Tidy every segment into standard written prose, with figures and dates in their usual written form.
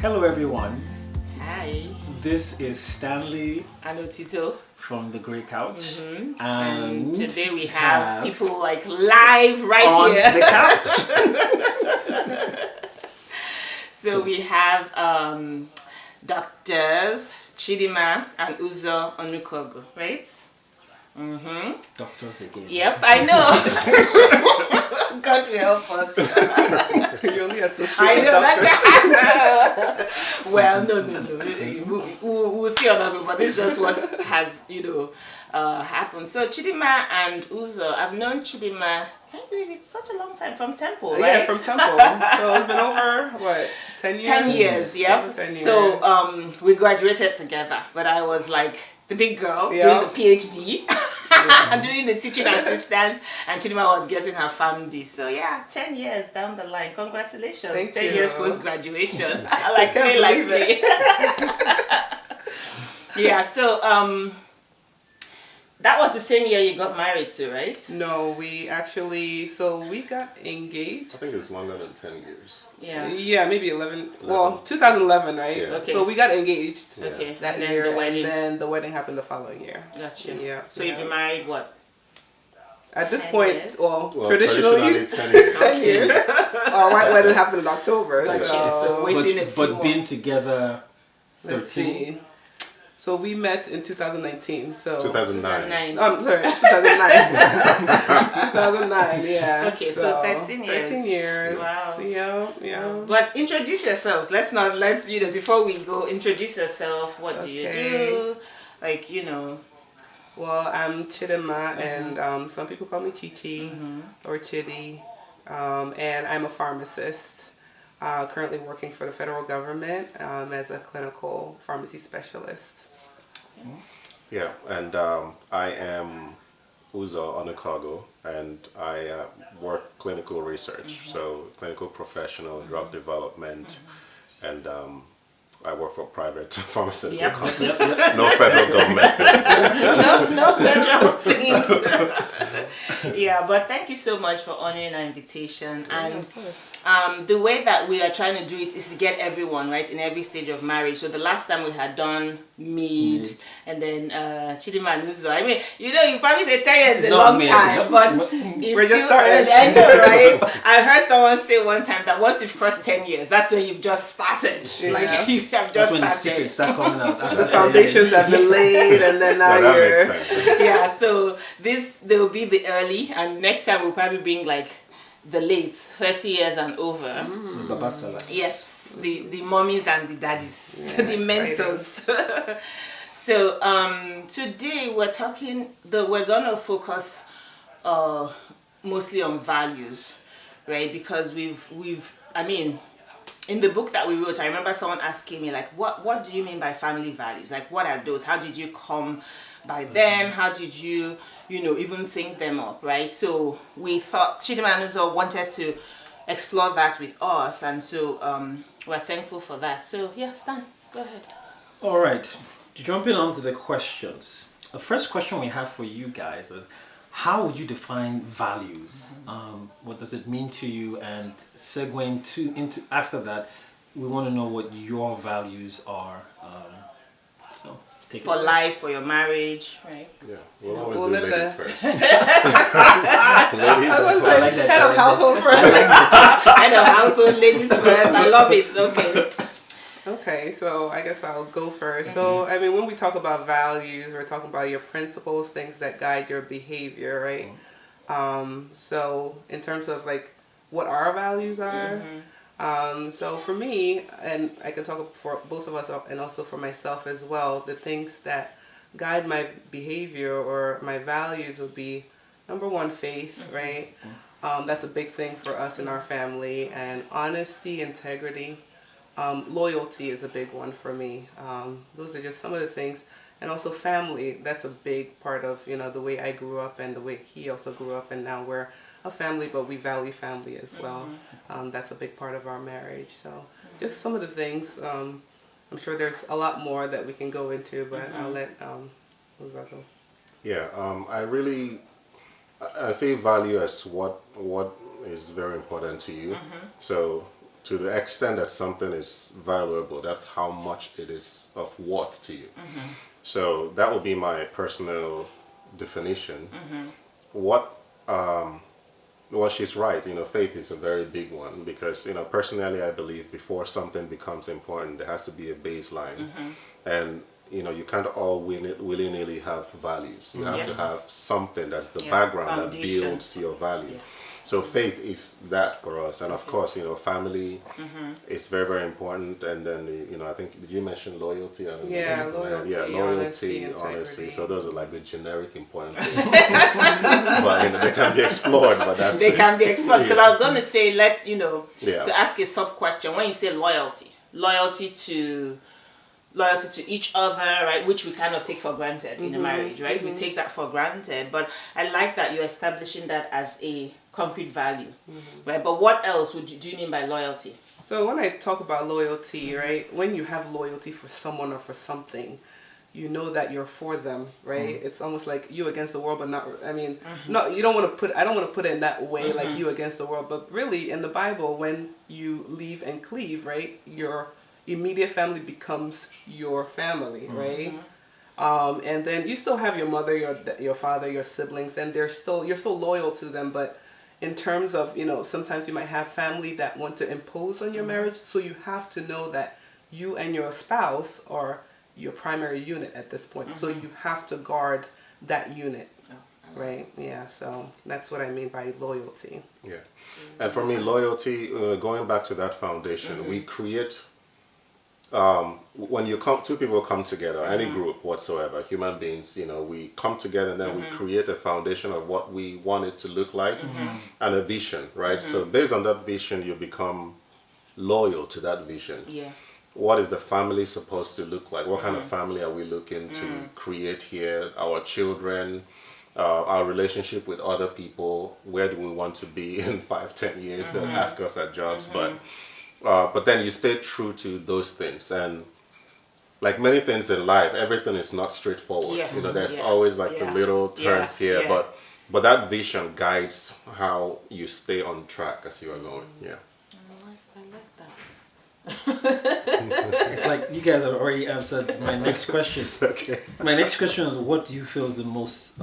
Hello everyone, Hi, this is Stanley I'm Otito. from the Grey Couch, And today we have people like live right on here. the couch. So we have Doctors Chidinma and Uzo Onukogu, right? Doctors again. Yep, I know. God will help us. You only associate I know, doctors. that's well, no. We'll see on that, but this is just what has, happened. So Chidinma and Uzo, I've known Chidinma, I can't believe it's such a long time, from Temple, right? Yeah, from Temple. So it's been over, 10 years? 10 years, yep. Over 10 years. So we graduated together, but I was like the big girl doing the PhD. And doing the teaching assistant, and Chidinma was getting her family. So yeah, 10 years down the line. Congratulations. Thank 10 you. years post-graduation. like me. Yeah, so that was the same year you got married to, right? No, we got engaged. I think it's longer than 10 years. Yeah. Yeah, maybe 11. Well, 2011, right? Yeah. Okay. So we got engaged Okay. that and then year, the wedding. and then the wedding happened the following year. Gotcha. Yeah. So you've been married what? At this 10 point, years? well, Well, traditionally 10 years. 10 years. Our white wedding happened in October. Gotcha. So, So waiting a few But more. been together let's 13. see. So we met in 2019. So 2009. I'm sorry, 2009. 2009, yeah. Okay, so 13 years. 13 years. Wow. Yeah. But introduce yourselves. Before we go, introduce yourself. What do you do? Well, I'm Chidinma, and some people call me Chichi or Chidi, and I'm a pharmacist, currently working for the federal government as a clinical pharmacy specialist. Yeah, and I am Uzo Onukogu, and I work clinical research, so clinical professional, drug development, and I work for private pharmaceutical companies. No federal government. no federal things. Yeah, but thank you so much for honoring our invitation. And the way that we are trying to do it is to get everyone, right, in every stage of marriage. So the last time we had done mid, and then Chidinma and Uzo. I mean, you probably say 10 years is a long time, but it's We're just still starting. early. I know, right? I heard someone say one time that once you've crossed 10 years, that's when you've just started. Yeah. Like, you have That's just when the started. secrets start coming out. The foundations have been laid, and then now No, that you're... makes sense. Yeah, so there will be the early, and next time we'll probably bring like the late, 30 years and over. Babasalas. Yes, the mommies and the daddies, Yeah, the mentors. So today we're gonna focus mostly on values, right? Because in the book that we wrote, I remember someone asking me, like, what do you mean by family values? Like, what are those? How did you come by them? How did you, even think them up, right? So we thought Chidinma and Uzo wanted to explore that with us, and so we're thankful for that. So yeah, Stan, go ahead. All right, jumping on to the questions. The first question we have for you guys is, how would you define values? What does it mean to you? And segueing into after that, we want to know what your values are. For life, for your marriage, right? Yeah, we'll always We'll do let ladies the- first. I was I like like, that. head of household first. Head of household, ladies first. I love it. Okay. Okay, so I guess I'll go first. So, I mean, when we talk about values, we're talking about your principles, things that guide your behavior, right? So, in terms of like what our values are, so for me, and I can talk for both of us and also for myself as well, the things that guide my behavior or my values would be, number one, faith, right? That's a big thing for us in our family, and honesty, integrity. Loyalty is a big one for me. Those are just some of the things. And also family, that's a big part of, the way I grew up and the way he also grew up. And now we're a family, but we value family as well. That's a big part of our marriage. So just some of the things. I'm sure there's a lot more that we can go into, but I'll let Uzo go. Yeah, I see value as what is very important to you. So to the extent that something is valuable, that's how much it is of worth to you. So that would be my personal definition. Well, she's right. Faith is a very big one because, personally, I believe before something becomes important, there has to be a baseline. And, you can't all willy-nilly have values. You have to have something that's the background that builds your value. So faith is that for us. And of course, family is very, very important. And then, I think, did you mention loyalty? Loyalty, honesty. So those are like the generic important things. But, they can be explored, but that's They can be explored. Because I was going to say, let's, to ask a sub-question. When you say loyalty to each other, right, which we kind of take for granted in a marriage, right? We take that for granted. But I like that you're establishing that as a concrete value, right? But what else do you mean by loyalty? So when I talk about loyalty, right, when you have loyalty for someone or for something, you know that you're for them, right? It's almost like you against the world, but not, no, you don't want to put, I don't want to put it in that way, like you against the world. But really, in the Bible, when you leave and cleave, right, your immediate family becomes your family, right? And then you still have your mother, your father, your siblings, and you're still loyal to them. But in terms of, sometimes you might have family that want to impose on your marriage. So you have to know that you and your spouse are your primary unit at this point. So you have to guard that unit, right? Yeah, so that's what I mean by loyalty. Yeah. And for me, loyalty, going back to that foundation, we create... when two people come together, any group whatsoever, human beings, we come together and then we create a foundation of what we want it to look like and a vision, right? So based on that vision, you become loyal to that vision. Yeah. What is the family supposed to look like? What kind of family are we looking to create here? Our children, our relationship with other people, where do we want to be in 5-10 years? Ask us at jobs, but then you stay true to those things. And like many things in life, everything is not straightforward. There's always like the little turns here, but that vision guides how you stay on track as you are going. Yeah. I like that. It's like you guys have already answered my next question. Okay. My next question is, what do you feel is the most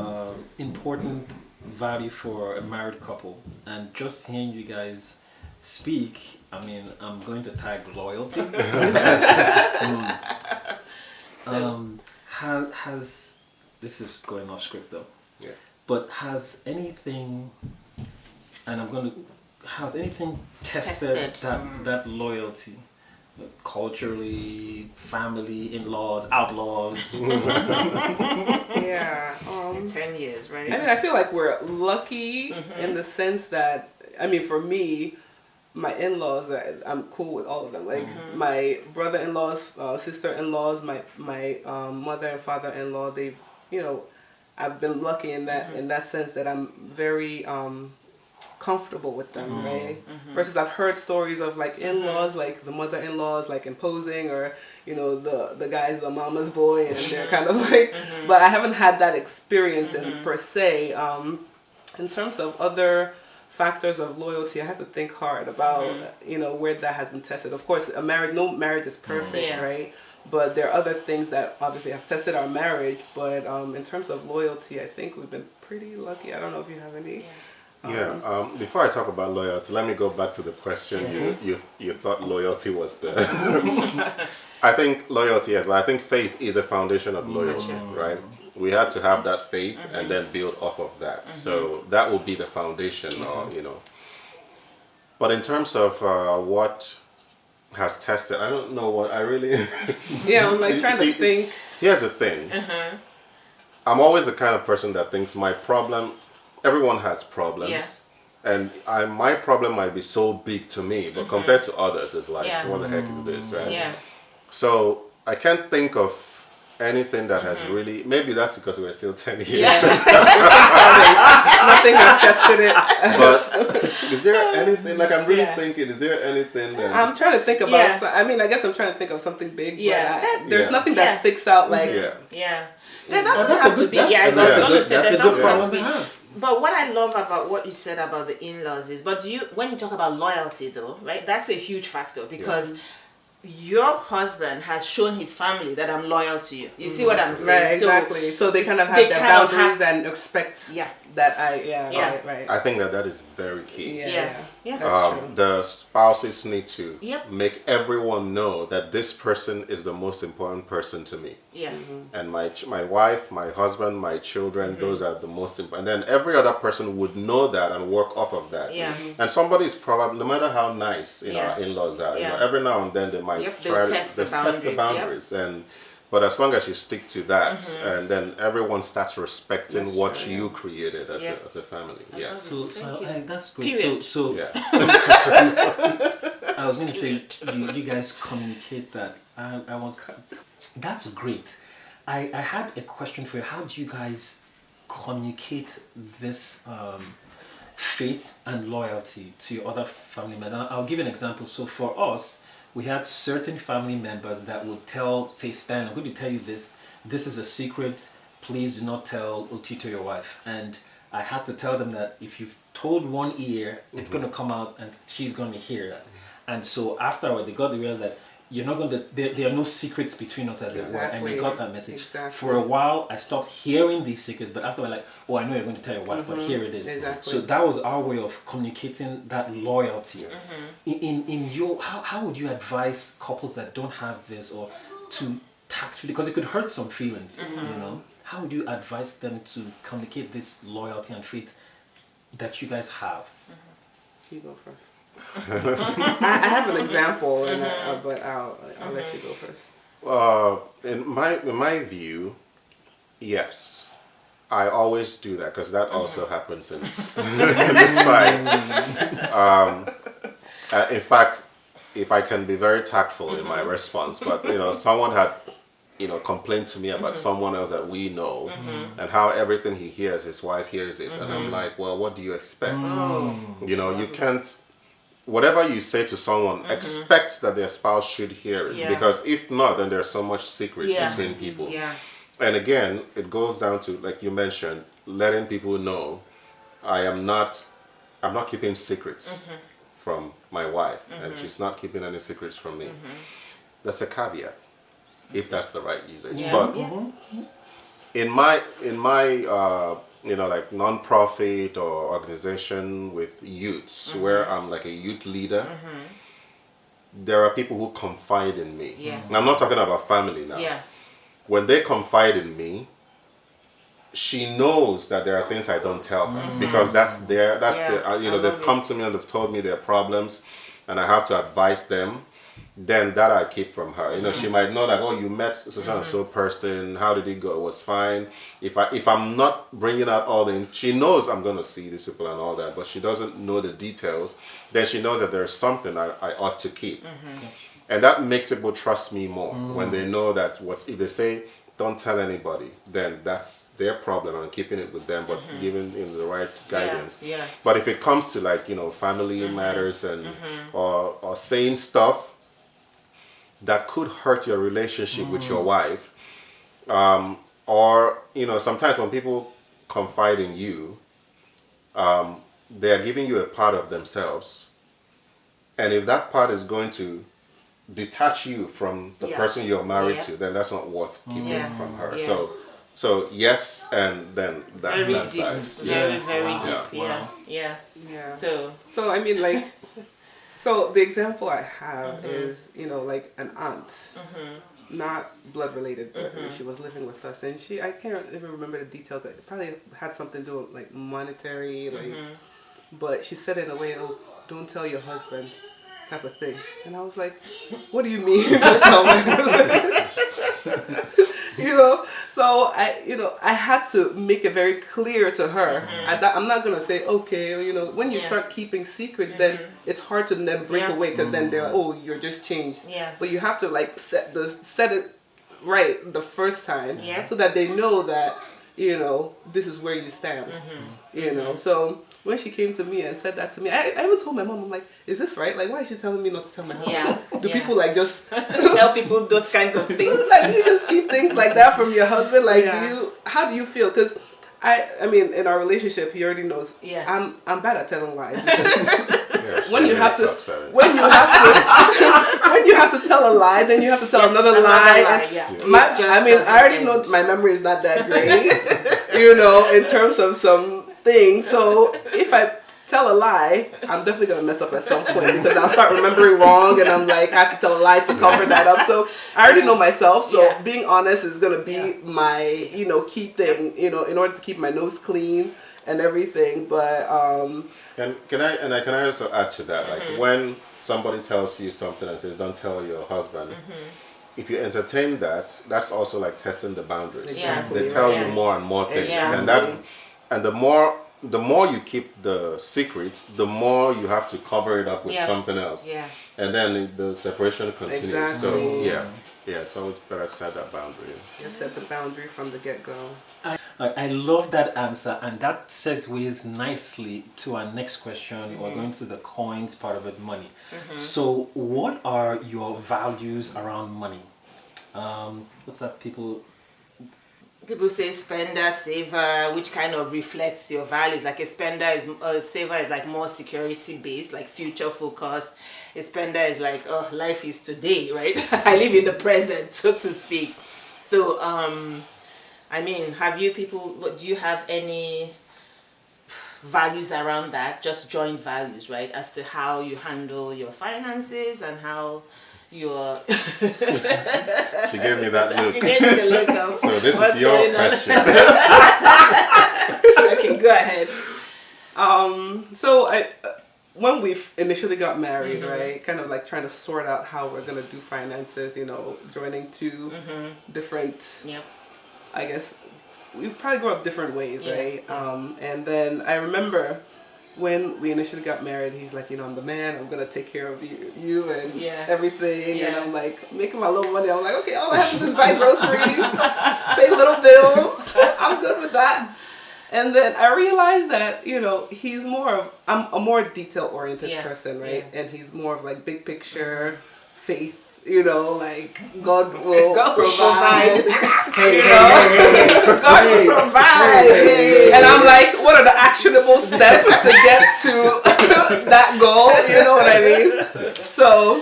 important value for a married couple? And just hearing you guys speak, I'm going to tag loyalty. Has this is going off script though. Yeah. But has anything tested that loyalty? Culturally, family, in-laws, outlaws. Yeah. 10 years, right? I feel like we're lucky in the sense that, for me, my in-laws, I'm cool with all of them. Like my brother-in-laws, sister-in-laws, my mother and father-in-law, they've, I've been lucky in that sense that I'm very comfortable with them, right? Versus I've heard stories of like in-laws, like the mother-in-laws, like imposing, or the guy's the mama's boy, and they're kind of like. But I haven't had that experience per se. In terms of other factors of loyalty, I have to think hard about where that has been tested. Of course, no marriage is perfect, right? But there are other things that obviously have tested our marriage. But in terms of loyalty, I think we've been pretty lucky. I don't know if you have any. Before I talk about loyalty, let me go back to the question. You thought loyalty was the... I think loyalty but I think faith is a foundation of loyalty, right? We had to have that faith and then build off of that. So that will be the foundation, But in terms of what has tested, I don't know what I really... I'm like trying to think. Here's the thing. I'm always the kind of person that thinks my problem... Everyone has problems, and my problem might be so big to me, but compared to others, it's like, what the heck is this, right? Yeah. So I can't think of anything that has really. Maybe that's because we're still 10 years. Nothing has tested it. But is there anything? Like I'm really thinking. Is there anything that I'm trying to think about? I guess I'm trying to think of something big. But there's nothing that sticks out. Like There doesn't have to be. That's a good problem to have. But what I love about what you said about the in-laws is, but when you talk about loyalty though, right? That's a huge factor because your husband has shown his family that I'm loyal to you. You see what I'm saying? Right, exactly. So they kind of have their boundaries and expect that right. I think that is very key. Yeah. That's true. The spouses need to make everyone know that this person is the most important person to me. Yeah. And my wife, my husband, my children, those are the most important. And then every other person would know that and work off of that. Yeah. And somebody's probably, no matter how nice our in-laws are, every now and then they might try to test the boundaries. But as long as you stick to that, and then everyone starts respecting what you created as a family. So that's great. Period. So I was going to say you guys communicate that. That's great. I had a question for you. How do you guys communicate this faith and loyalty to your other family members? I'll give you an example. So for us, we had certain family members that would say, Stan, I'm going to tell you this. This is a secret. Please do not tell Otito, your wife. And I had to tell them that if you've told one ear, it's going to come out and she's going to hear that. And so afterward, they got to realize that you're not going to, there are no secrets between us, as it were. And they got that message. For a while, I stopped hearing these secrets, but after I was like, oh, I know you're going to tell your wife, but here it is. So that was our way of communicating that loyalty. In your, how would you advise couples that don't have this, or to tactfully, because it could hurt some feelings, you know? How would you advise them to communicate this loyalty and faith that you guys have? You go first. I have an example, but I'll let you go first. In my view, yes, I always do that because that also happens in this side. In fact, if I can be very tactful in my response, but someone had complained to me about someone else that we know, and how everything he hears, his wife hears it, and I'm like, well, what do you expect? You can't. Whatever you say to someone, expect that their spouse should hear it. Because if not, then there's so much secret between people. And again, it goes down to, like you mentioned, letting people know I'm not keeping secrets from my wife, and she's not keeping any secrets from me. That's a caveat, if that's the right usage. But in my like non-profit or organization with youths, where I'm like a youth leader, there are people who confide in me. I'm not talking about family now. When they confide in me, she knows that there are things I don't tell her, because they've come to me and they've told me their problems, and I have to advise them. Then that I keep from her. She might know, like, oh, you met so and so person. How did it go? It was fine. If I'm not bringing out all she knows I'm going to see these people and all that, but she doesn't know the details. Then she knows that there's something I ought to keep, and that makes people trust me more when they know that if they say don't tell anybody, then that's their problem. I'm keeping it with them, but giving the right guidance. But if it comes to like family matters and or saying stuff that could hurt your relationship with your wife, or sometimes when people confide in you, they are giving you a part of themselves, and if that part is going to detach you from the person you're married to, then that's not worth keeping from her. So yes, and then that deep. side. Very deep. Wow. Yeah. So I mean, like, so the example I have is, like an aunt, not blood related, but she was living with us, and I can't even remember the details. It probably had something to do with like monetary, but she said it in a way, oh, don't tell your husband, type of thing. And I was like, what do you mean? Don't tell my husband? So I had to make it very clear to her. I'm not gonna say, okay, when you start keeping secrets, then it's hard to then break away, because then they're like, oh, you're just changed. But you have to like set it right the first time, so that they know that this is where you stand. So when she came to me and said that to me, I even told my mom, I'm like, is this right? Like, why is she telling me not to tell my husband? Do people like just tell people those kinds of things? Like, you just keep things like that from your husband? Like, how do you feel? Because I mean, in our relationship, he already knows. Yeah. I'm bad at telling lies. When you have to when you have to tell a lie, then you have to tell another lie. I already know my memory is not that great, in terms of some things. So if I tell a lie, I'm definitely gonna mess up at some point because I'll start remembering wrong, and I'm like, I have to tell a lie to cover that up. So I already know myself. So being honest is gonna be my key thing. In order to keep my nose clean and everything. But And can I also add to that? Like when somebody tells you something and says, "Don't tell your husband," if you entertain that, that's also like testing the boundaries. Exactly. They tell you more and more things, and the more you keep the secret, the more you have to cover it up with something else. Yeah. And then the separation continues. Exactly. So it's always better to set that boundary. Just set the boundary from the get-go. I love that answer, and that segues nicely to our next question. We're going to the coins part of it, money. So what are your values around money? What's that people say spender, saver, which kind of reflects your values. Like a saver is like more security based, like future focused. A spender is like, oh, life is today, right? I live in the present, so to speak. So, I mean, do you have any values around that? Just joint values, right? As to how you handle your finances and how your She gave me that look. You gave me the look of So this is your question. Okay, go ahead. So when we initially got married, right, kind of like trying to sort out how we're gonna do finances, joining two different. Yep. I guess we probably grew up different ways, right? And then I remember when we initially got married, he's like, I'm the man. I'm gonna take care of you and everything. And I'm like making my little money. I'm like, okay, all I have to do is buy groceries, pay little bills. I'm good with that. And then I realized that he's I'm a more detail oriented person, right? And he's more of like big picture, faith. Like God will provide. God will provide. And I'm like, what are the actionable steps to get to that goal? You know what I mean? So,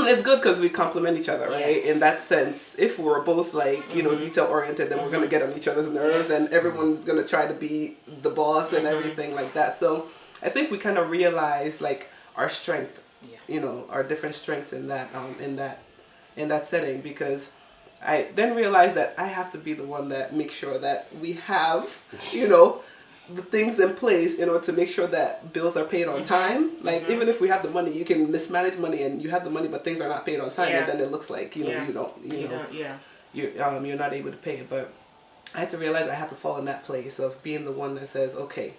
it's good because we complement each other, right? In that sense, if we're both like, detail oriented, then we're going to get on each other's nerves and everyone's going to try to be the boss and everything like that. So, I think we kind of realize like our strength. Our different strengths in that setting, because I then realized that I have to be the one that makes sure that we have, the things in place in order to make sure that bills are paid on time. Like even if we have the money, you can mismanage money and you have the money, but things are not paid on time, and then it looks like you're not able to pay it. But I had to realize I have to fall in that place of being the one that says, okay,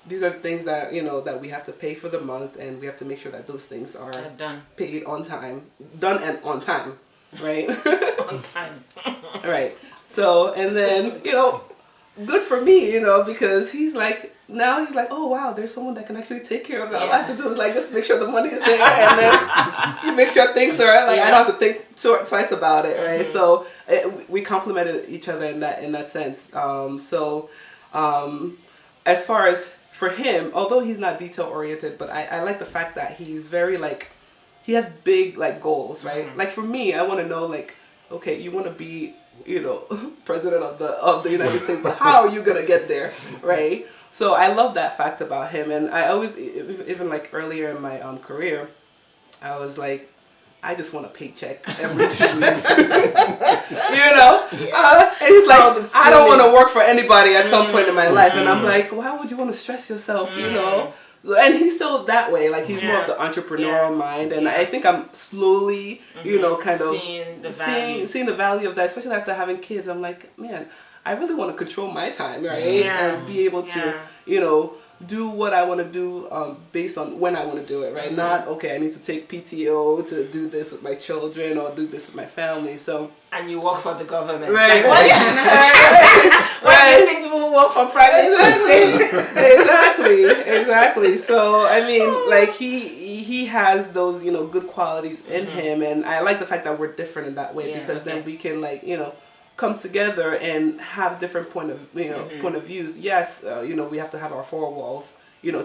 these are things that that we have to pay for the month, and we have to make sure that those things are done, paid on time, done and on time, right? On time, right. So and then good for me, because he's like, oh wow, there's someone that can actually take care of it. All I have to do is like just make sure the money is there, and then you make sure things are like I don't have to think twice about it, right? So we complemented each other in that sense. As far as for him, although he's not detail oriented, but I like the fact that he's very like, he has big like goals, right? Like for me, I want to know like, okay, you want to be, president of the United States, but how are you gonna get there, right? So I love that fact about him, and I always, even like earlier in my career, I was like, I just want a paycheck every 2 weeks. And he's like, I don't want to work for anybody at some point in my life. And I'm like, why would you want to stress yourself, And he's still that way. Like, he's more of the entrepreneurial mind. And I think I'm slowly, kind of seeing the value of that, especially after having kids. I'm like, man, I really want to control my time, right? And be able to, do what I want to do based on when I want to do it, right? Not, okay, I need to take PTO to do this with my children or do this with my family, so... And you work for the government. Right. Like, why do you think people work for private? Exactly. So, I mean, like, he has those, good qualities in him, and I like the fact that we're different in that way, because then we can, like, come together and have different point of views. Yes, we have to have our four walls,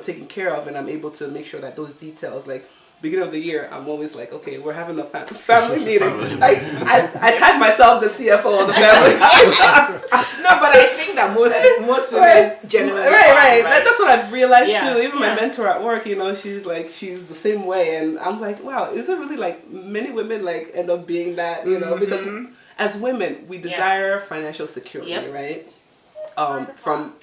taken care of, and I'm able to make sure that those details, like beginning of the year, I'm always like, okay, we're having a family meeting. Like I tag myself the CFO of the family. No, but I think that most women generally right. That's what I've realized too. Even my Yeah. mentor at work, she's the same way, and I'm like, wow, is it really like many women like end up being that, because as women we desire financial security, right? From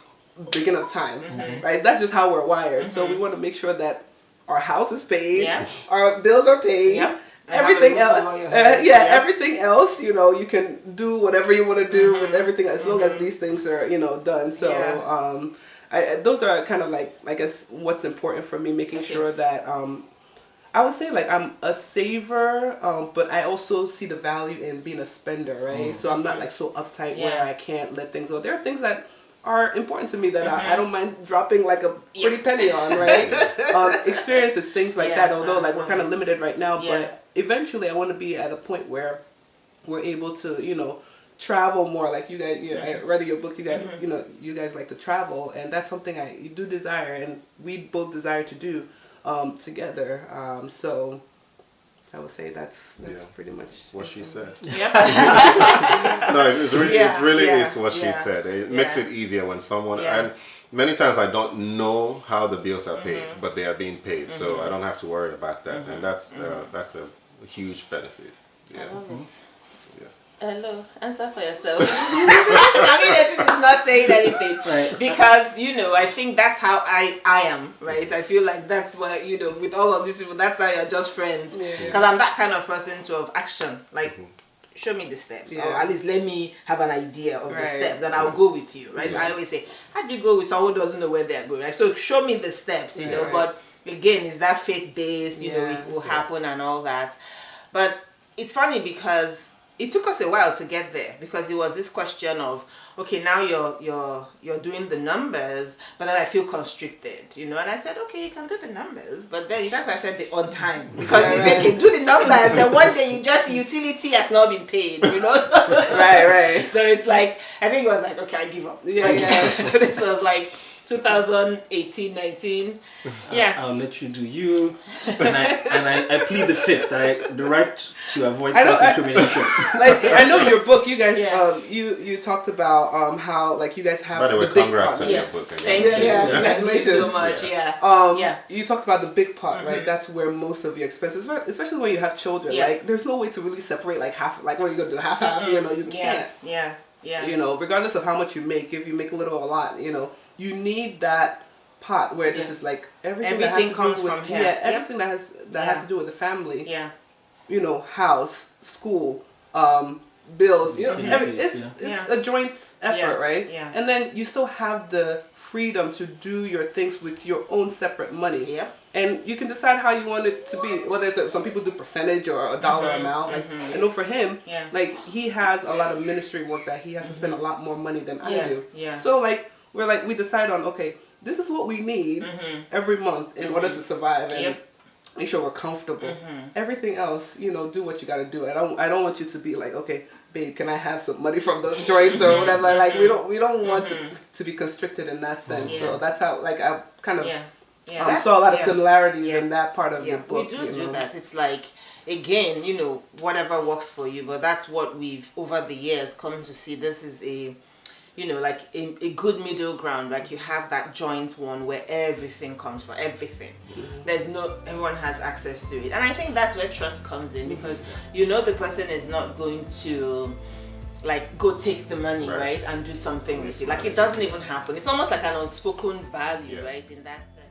beginning of time, right? That's just how we're wired. So we want to make sure that our house is paid, our bills are paid. Everything else, everything else, you can do whatever you want to do with everything as long as these things are, done. So, those are kind of like, I guess, what's important for me, making sure that, I would say like I'm a saver, but I also see the value in being a spender, right? So I'm not like so uptight where I can't let things go. There are things that are important to me that I don't mind dropping like a pretty penny on, right? Experiences, things like that, although like we're kind of limited right now, but eventually I want to be at a point where we're able to, travel more. Like you guys, I read your books, you guys, you guys like to travel, and that's something I do desire, and we both desire to do together. So I would say that's pretty much what she said. Yeah. No, it really is what she said. It makes it easier when someone and many times I don't know how the bills are paid, but they are being paid, so I don't have to worry about that, and that's a huge benefit. Yeah. I love it. Yeah. Hello, answer for yourself. I mean, this is not saying anything, Right. because I think that's how I am, right? I feel like that's what with all of these people, that's how you're just friends, because I'm that kind of person of action, like. Show me the steps, or at least let me have an idea of the steps, and I'll go with you, right? I always say, how do you go with someone who doesn't know where they're going? Like, so show me the steps, but again, is that faith-based, it will happen and all that. But it's funny because it took us a while to get there, because it was this question of, okay, now you're doing the numbers, but then I feel constricted, and I said, okay, you can do the numbers, but then that's why I said the on time, because you say, okay, do the numbers, then one day you just utility has not been paid, right. So it's like, I think it was like, okay, I give up. This was like 2018, 19. I'll let you do you, and I plead the fifth, the right to avoid self-incrimination. Like I know your book, you guys, you talked about how like you guys have. By the way, big congrats pot. on your book. Thank you. Thank you so much. You talked about the big pot, right? That's where most of your expenses, especially when you have children. Like there's no way to really separate like half. Like what are you gonna do? Half. You can't. Yeah. Regardless of how much you make, if you make a little or a lot, you need that pot where this is like everything comes from here. Yeah, everything that has to do with the family. Yeah. House, school, bills. It's a joint effort, right? Yeah. And then you still have the freedom to do your things with your own separate money. Yeah. And you can decide how you want it to be. Whether it's some people do percentage or a dollar amount. Like I know for him, like he has a lot of ministry work that he has to spend a lot more money than I do. Yeah. So like we decide on, okay, this is what we need every month in order to survive and make sure we're comfortable. Everything else, do what you got to do. I don't want you to be like, okay, babe, can I have some money from the joints or whatever? Like we don't want to be constricted in that sense. So that's how like I kind of saw a lot of similarities in that part of the book. We do that. It's like, again, whatever works for you, but that's what we've over the years come to see. This is a like a good middle ground. Like you have that joint one where everything comes from everything. Everyone has access to it. And I think that's where trust comes in, because the person is not going to like go take the money, right, and do something with it. Like it doesn't even happen. It's almost like an unspoken value, right, in that sense.